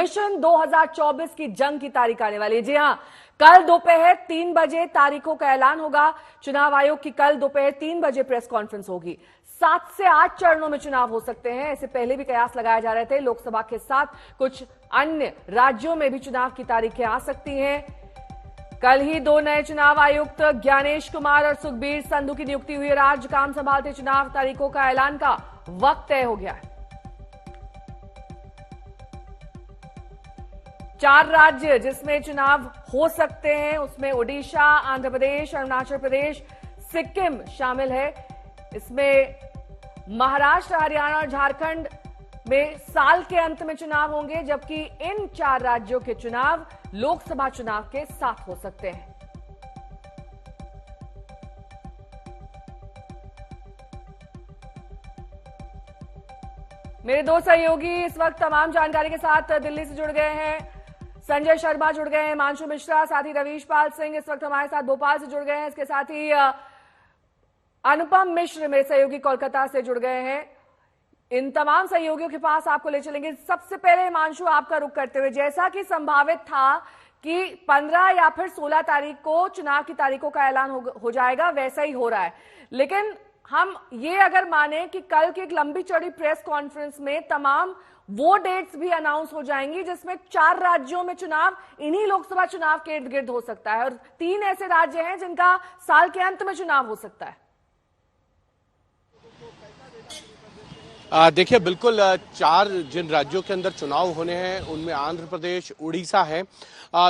Mission 2024 की जंग की तारीख आने वाली है। जी हां, कल दोपहर 3 बजे तारीखों का ऐलान होगा। चुनाव आयोग की कल दोपहर 3 बजे प्रेस कॉन्फ्रेंस होगी। 7 से 8 चरणों में चुनाव हो सकते हैं। इससे पहले भी कयास लगाए जा रहे थे। लोकसभा के साथ कुछ अन्य राज्यों में भी चुनाव की तारीखें आ सकती हैं। कल ही 2 नए चुनाव आयुक्त ज्ञानेश कुमार और सुखबीर संधू की नियुक्ति हुई है। आज काम संभालते चुनाव तारीखों का ऐलान का वक्त तय हो गया है। 4 राज्य जिसमें चुनाव हो सकते हैं उसमें ओडिशा, आंध्र प्रदेश, अरुणाचल प्रदेश, सिक्किम शामिल है। इसमें महाराष्ट्र, हरियाणा और झारखंड में साल के अंत में चुनाव होंगे, जबकि इन 4 राज्यों के चुनाव लोकसभा चुनाव के साथ हो सकते हैं। मेरे 2 सहयोगी इस वक्त तमाम जानकारी के साथ दिल्ली से जुड़ गए हैं। संजय शर्मा जुड़ गए हैं, हिमांशु मिश्रा, साथ ही रवीश पाल सिंह इस वक्त हमारे साथ भोपाल से जुड़ गए हैं। इसके साथ ही अनुपम मिश्र मेरे सहयोगी कोलकाता से जुड़ गए हैं। इन तमाम सहयोगियों के पास आपको ले चलेंगे। सबसे पहले हिमांशु, आपका रुख करते हुए, जैसा कि संभावित था कि 15 या फिर 16 तारीख को चुनाव की तारीखों का ऐलान हो जाएगा, वैसा ही हो रहा है। लेकिन हम ये अगर माने कि कल की एक लंबी चौड़ी प्रेस कॉन्फ्रेंस में तमाम वो डेट्स भी अनाउंस हो जाएंगी जिसमें 4 राज्यों में चुनाव इन्हीं लोकसभा चुनाव के इर्द गिर्द हो सकता है और 3 ऐसे राज्य हैं जिनका साल के अंत में चुनाव हो सकता है। देखिए, बिल्कुल 4 जिन राज्यों के अंदर चुनाव होने हैं उनमें आंध्र प्रदेश, उड़ीसा है।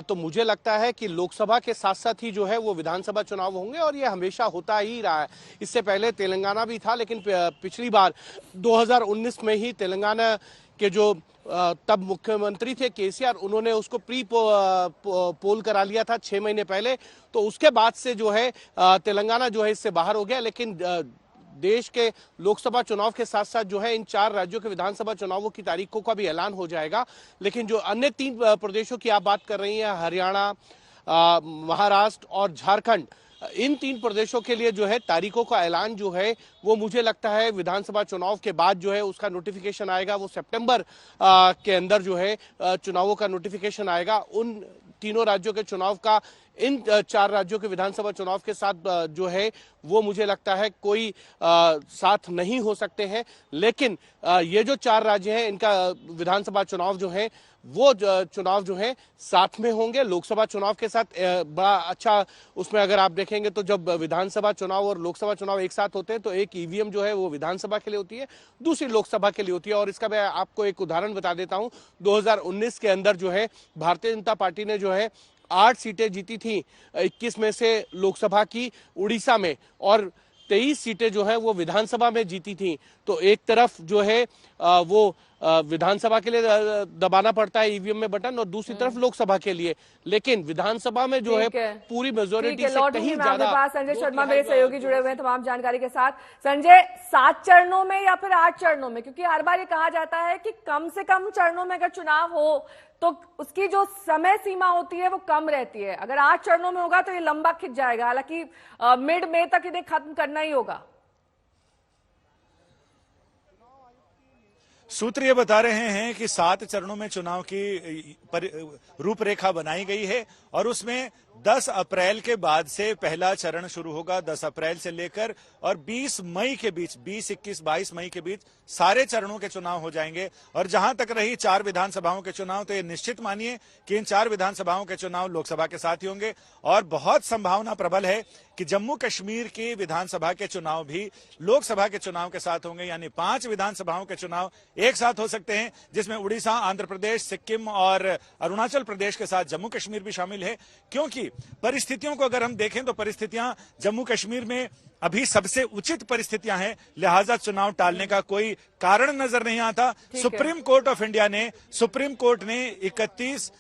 तो मुझे लगता है कि लोकसभा के साथ साथ ही जो है वो विधानसभा चुनाव होंगे और ये हमेशा होता ही रहा है। इससे पहले तेलंगाना भी था, लेकिन पिछली बार 2019 में ही तेलंगाना के जो तब मुख्यमंत्री थे केसीआर, उन्होंने उसको प्री पोल करा लिया था 6 महीने पहले। तो उसके बाद से जो है तेलंगाना जो है इससे बाहर हो गया। लेकिन देश के लोकसभा चुनाव के साथ साथ जो है इन 4 राज्यों के विधानसभा चुनावों की तारीखों का भी ऐलान हो जाएगा। लेकिन जो अन्य 3 प्रदेशों की आप बात कर रही हैं, हरियाणा, महाराष्ट्र और झारखंड, इन 3 प्रदेशों के लिए जो है तारीखों का ऐलान जो है वो मुझे लगता है विधानसभा चुनाव के बाद जो है उसका नोटिफिकेशन आएगा। वो सितंबर के अंदर जो है चुनावों का नोटिफिकेशन आएगा। उन तीनों राज्यों के चुनाव का इन 4 राज्यों के विधानसभा चुनाव के साथ जो है वो मुझे लगता है कोई साथ नहीं हो सकते हैं। लेकिन ये जो 4 राज्य हैं इनका विधानसभा चुनाव जो है वो चुनाव जो है साथ में होंगे लोकसभा चुनाव के साथ। बड़ा अच्छा उसमें अगर आप देखेंगे तो जब विधानसभा चुनाव और लोकसभा चुनाव एक साथ होते हैं तो एक ईवीएम जो है वो विधानसभा के लिए होती है, दूसरी लोकसभा के लिए होती है। और इसका मैं आपको एक उदाहरण बता देता हूं। 2019 के अंदर जो है भारतीय जनता पार्टी ने जो है 8 सीटें जीती थी 21 में से लोकसभा की उड़ीसा में, और 23 सीटें जो है वो विधानसभा में जीती थी। तो एक तरफ जो है वो विधानसभा के लिए दबाना पड़ता है ईवीएम में बटन, और दूसरी तरफ लोकसभा के लिए। लेकिन विधानसभा में जो है पूरी मेजोरिटी से कहीं ज्यादा। संजय शर्मा मेरे सहयोगी जुड़े हुए हैं तमाम जानकारी के साथ। संजय, 7 चरणों में या फिर 8 चरणों में? क्योंकि हर बार ये कहा जाता है कि कम से कम चरणों में अगर चुनाव हो तो उसकी जो समय सीमा होती है वो कम रहती है। अगर 8 चरणों में होगा तो ये लंबा खिंच जाएगा। हालांकि मिड मई तक इन्हें खत्म करना ही होगा। सूत्र ये बता रहे हैं कि 7 चरणों में चुनाव की रूपरेखा बनाई गई है और उसमें 10 अप्रैल के बाद से पहला चरण शुरू होगा। 10 अप्रैल से लेकर और 20 मई के बीच, 20, 21, 22 मई के बीच सारे चरणों के चुनाव हो जाएंगे। और जहां तक रही 4 विधानसभाओं के चुनाव, तो ये निश्चित मानिए कि इन 4 विधानसभाओं के चुनाव लोकसभा के साथ ही होंगे। और बहुत संभावना प्रबल है कि जम्मू कश्मीर की विधानसभा के चुनाव भी लोकसभा के चुनाव के साथ होंगे। यानी 5 विधानसभाओं के चुनाव एक साथ हो सकते हैं, जिसमें उड़ीसा, आंध्र प्रदेश, सिक्किम और अरुणाचल प्रदेश के साथ जम्मू कश्मीर भी शामिल है। क्योंकि परिस्थितियों को अगर हम देखें तो परिस्थितियां जम्मू कश्मीर में अभी सबसे उचित परिस्थितियां हैं, लिहाजा चुनाव टालने का कोई कारण नजर नहीं आता। सुप्रीम कोर्ट ऑफ इंडिया ने 31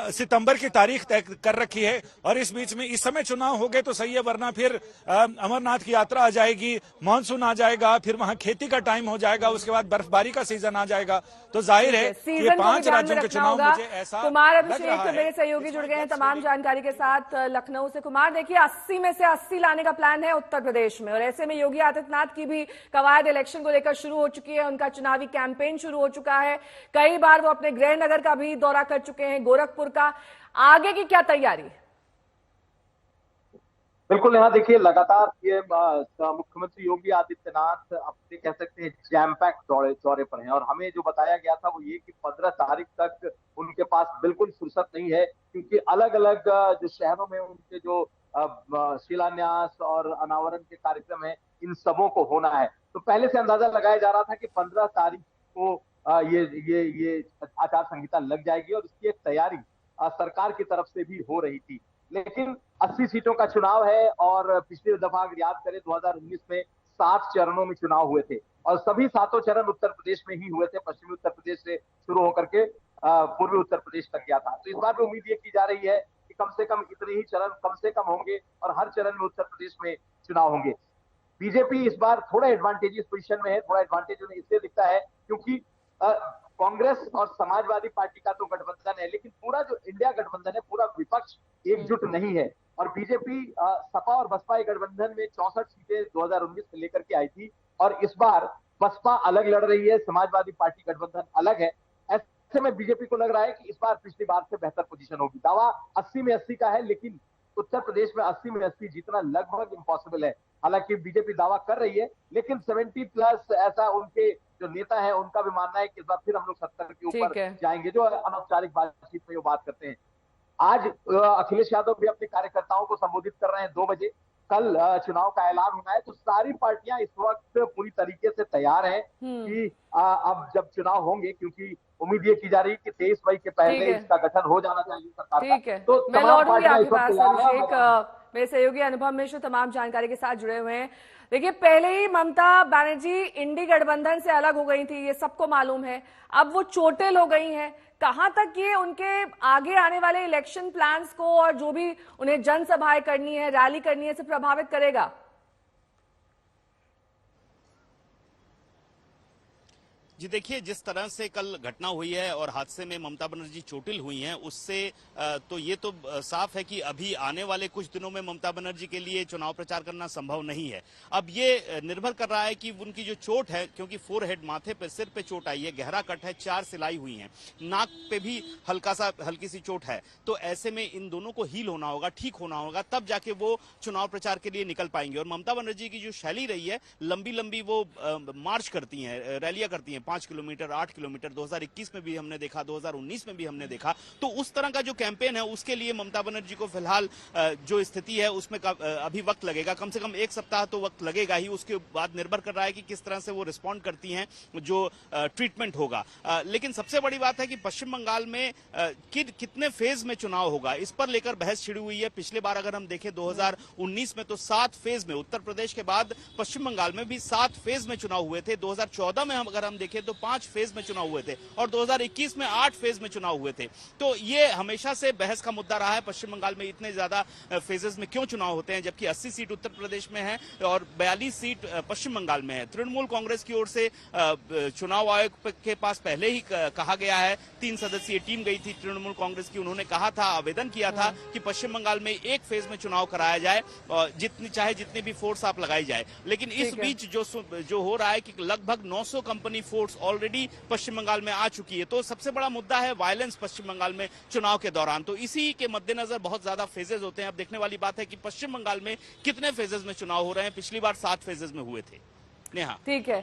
सितंबर की तारीख तय कर रखी है और इस बीच में इस समय चुनाव हो गए तो सही है, वरना फिर अमरनाथ की यात्रा आ जाएगी, मानसून आ जाएगा, फिर वहां खेती का टाइम हो जाएगा, उसके बाद बर्फबारी का सीजन आ जाएगा। तो जाहिर है कि 5 राज्यों के चुनाव मुझे ऐसा कुमार अभिषेक मेरे सहयोगी जुड़ गए हैं तमाम जानकारी के साथ लखनऊ से। कुमार, देखिए 80 में से 80 लाने का प्लान है उत्तर प्रदेश प्रदेश में। और ऐसे में योगी आदित्यनाथ की भी कवायद इलेक्शन को लेकर शुरू हो चुकी है, उनका चुनावी कैंपेन शुरू हो चुका है। कई बार वो अपने गृह नगर का भी दौरा कर चुके हैं, गोरखपुर का। आगे की क्या तैयारी? बिल्कुल, यहाँ देखिए लगातार ये मुख्यमंत्री योगी आदित्यनाथ अपने कह सकते हैं जैम पैक दौरे पर हैं। और हमें जो बताया गया था वो ये कि 15 तारीख तक उनके पास बिल्कुल फुर्सत नहीं है, क्योंकि अलग अलग जो शहरों में उनके जो शिलान्यास और अनावरण के कार्यक्रम है, इन सबों को होना है। तो पहले से अंदाजा लगाया जा रहा था कि 15 तारीख को ये आचार संहिता लग जाएगी और इसकी एक तैयारी सरकार की तरफ से भी हो रही थी। लेकिन 80 सीटों का चुनाव है और पिछली दफा अगर याद करें 2019 में 7 चरणों में चुनाव हुए थे और सभी 7 चरण उत्तर प्रदेश में ही हुए थे। पश्चिमी उत्तर प्रदेश से शुरू होकर के पूर्वी उत्तर प्रदेश तक गया था। तो इस बार भी उम्मीद ये की जा रही है कि कम से कम इतने ही चरण कम से कम होंगे और हर चरण में उत्तर प्रदेश में चुनाव होंगे। बीजेपी इस बार थोड़ा एडवांटेजियस पोजीशन में है। थोड़ा एडवांटेज उन्हें इसलिए दिखता है क्योंकि कांग्रेस और समाजवादी पार्टी का तो गठबंधन है, लेकिन पूरा जो इंडिया गठबंधन है, पूरा विपक्ष एकजुट नहीं है। और बीजेपी सपा और बसपा गठबंधन में 64 सीटें 2019 में लेकर के आई थी और इस बार बसपा अलग लड़ रही है, समाजवादी पार्टी गठबंधन अलग है। ऐसे में बीजेपी को लग रहा है कि इस बार पिछली बार से बेहतर पोजीशन होगी। दावा 80 में 80 का है, लेकिन उत्तर प्रदेश में 80 में 80 जीतना लगभग इम्पॉसिबल है। हालांकि बीजेपी दावा कर रही है, लेकिन 70+ ऐसा उनके जो नेता है उनका भी मानना है कि इस बार फिर हम लोग 70 के ऊपर जाएंगे, जो अनौपचारिक बातचीत में वो बात करते हैं। आज अखिलेश यादव भी अपने कार्यकर्ताओं को संबोधित कर रहे हैं 2 बजे। कल चुनाव का ऐलान होना है, तो सारी पार्टियां इस वक्त पूरी तरीके से तैयार हैं कि अब जब चुनाव होंगे, क्योंकि उम्मीद ये की जा रही है कि 23 मई के पहले इसका गठन हो जाना चाहिए सरकार का। ठीक है, तो मैं लौटूंगी आपके पास अभिषेक। मेरे सहयोगी अनुभव मिश्र तमाम जानकारी के साथ जुड़े हुए हैं। देखिए, पहले ही ममता बनर्जी इंडी गठबंधन से अलग हो गई थी, ये सबको मालूम है। अब वो चोटिल हो गई हैं। कहां तक ये उनके आगे आने वाले इलेक्शन प्लान्स को और जो भी उन्हें जनसभाएं करनी है, रैली करनी है, इसे प्रभावित करेगा? जी देखिए, जिस तरह से कल घटना हुई है और हादसे में ममता बनर्जी चोटिल हुई हैं, उससे तो ये तो साफ है कि अभी आने वाले कुछ दिनों में ममता बनर्जी के लिए चुनाव प्रचार करना संभव नहीं है। अब ये निर्भर कर रहा है कि उनकी जो चोट है, क्योंकि फोरहेड माथे पे सिर पे चोट आई है, गहरा कट है, 4 सिलाई हुई है, नाक पे भी हल्की सी चोट है। तो ऐसे में इन दोनों को हील होना होगा, ठीक होना होगा, तब जाके वो चुनाव प्रचार के लिए निकल पाएंगे। और ममता बनर्जी की जो शैली रही है, लंबी लंबी वो मार्च करती हैं, रैलियां करती हैं, 5 किलोमीटर 8 किलोमीटर 2021 में भी हमने देखा, 2019 में भी हमने देखा। तो उस तरह का जो कैंपेन है, उसके लिए ममता बनर्जी को फिलहाल जो स्थिति है उसमें अभी वक्त लगेगा, कम से कम 1 सप्ताह तो वक्त लगेगा ही। उसके बाद निर्भर कर रहा है कि किस तरह से वो रिस्पॉन्ड करती हैं, जो ट्रीटमेंट होगा। लेकिन सबसे बड़ी बात है कि पश्चिम बंगाल में कितने फेज में चुनाव होगा, इस पर लेकर बहस छिड़ी हुई है। पिछले बार अगर हम देखें 2019 में, तो 7 फेज में, उत्तर प्रदेश के बाद पश्चिम बंगाल में भी 7 फेज में चुनाव हुए थे। 2014 में अगर हम देखें तो 5 फेज में चुनाव हुए थे और 2021 में 8 फेज में चुनाव हुए थे। तो ये हमेशा से बहस का मुद्दा रहा है, पश्चिम बंगाल में इतने ज्यादा फेजेस में क्यों चुनाव होते हैं, जबकि 80 सीट उत्तर प्रदेश में है और 42 सीट पश्चिम बंगाल में है। तृणमूल कांग्रेस की ओर से चुनाव आयोग के पास पहले ही कहा गया है, 3 सदस्यीय टीम गई थी तृणमूल कांग्रेस की, उन्होंने कहा था, आवेदन किया था कि पश्चिम बंगाल में 1 फेज में चुनाव कराया जाए, जितनी भी फोर्स आप लगाई जाए। लेकिन इस बीच जो हो रहा है कि लगभग 900 कंपनी फोर्स ऑलरेडी पश्चिम बंगाल में आ चुकी है। तो सबसे बड़ा मुद्दा है वायलेंस पश्चिम बंगाल में चुनाव के दौरान। तो इसी के मद्देनजर बहुत ज्यादा फेजेस होते हैं। अब देखने वाली बात है कि पश्चिम बंगाल में कितने फेजेस में चुनाव हो रहे हैं। पिछली बार 7 फेजेस में हुए थे। नेहा, ठीक है।